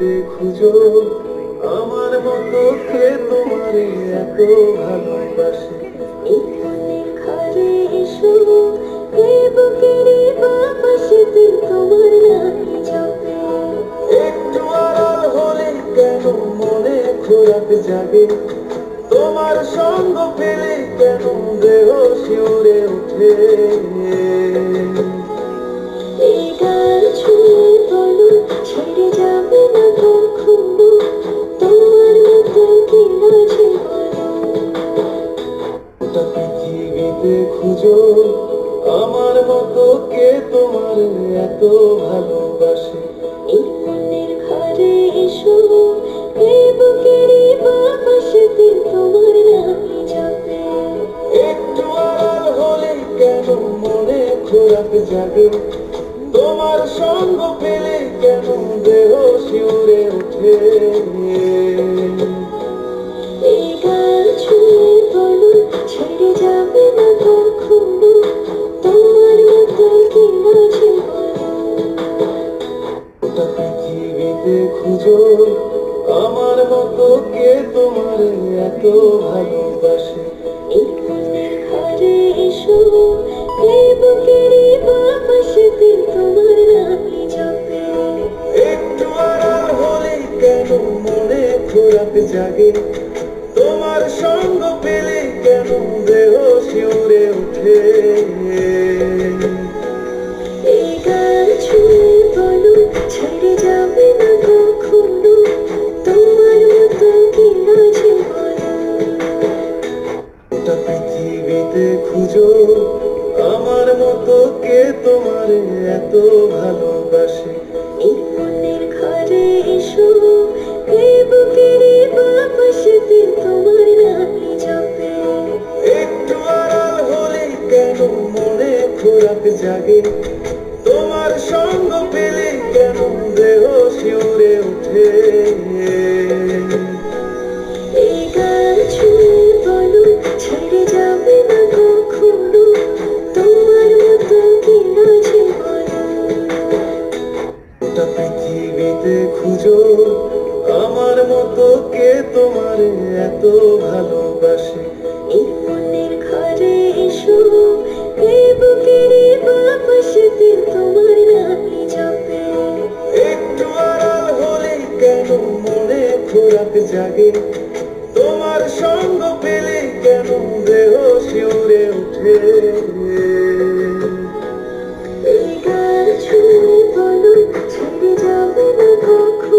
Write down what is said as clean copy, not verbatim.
পৃথিবীতে খুঁজো আমার মতো কে তোমারে এত ভালোবাসে। এই মনের ঘরে এসো, এই বুকেরই বাপাশেতে তোমার নাম জপে। একটু আড়াল হলে কেন মনে খোরাক জাগে, তোমার সঙ্গ পেলে কেন দেহ শিউরে ওঠে। এই গান ছুঁয়ে বলো ছেড়ে যাবে না কখনো, তোমার মতো কি আছে বলো। গোটা পৃথিবীতে খুঁজো আমার মতো কে তোমার এত ভালোবাসে। এই মনের ঘরে এসো, এই বুকেরই বাপাশেতে তোমার নাম জপে। একটু আড়াল হলে কেন মনে খোরাক জাগে, তোমার সঙ্গ পেলে কেন দেহ শিউরে ওঠে। এই গান ছুঁয়ে বলো ছেড়ে যাবে না কখনো, তোমার মতো কি আছে বলো। গোটা পৃথিবীতে খুঁজো আমার মতো কে তোমার এত ভালোবাসে। এই মনের ঘরে এসো, এই বুকেরই বাপাশেতে তোমার নাম জপে। একটু আড়াল হলে কেন মনে খোরাক জাগে, তোমার সঙ্গ পেলে কেন দেহ শিউরে ওঠে। এই গান ছুঁয়ে বলো ছেড়ে যাবে না কখনো, তোমার মতো কি আছে বলো। গোটা পৃথিবীতে খুঁজো আমার মতো কে তোমার এত ভালোবাসে। এই মনের ঘরে এসো, এই বুকেরই বাপাশেতে তোমার নাম জপে। একটু আড়াল হলে কেন মনে খোরাক জাগে, তোমার সঙ্গ পেলে কেন দেহ শিউরে ওঠে। এই গান ছুঁয়ে বলো ছেড়ে যাবে না কখনো, তোমার মতো কি আছে বলো। গোটা পৃথিবীতে খুঁজো আমার মতো কে তোমার এত ভালোবাসে। এই মনের ঘরে এসো, এই বুকেরই বাপাশেতে তোমার নাম জপে। একটু আড়াল হলে কেন মনে খোরাক জাগে, তোমার সঙ্গ পেলে কেন দেহ শিউরে ওঠে।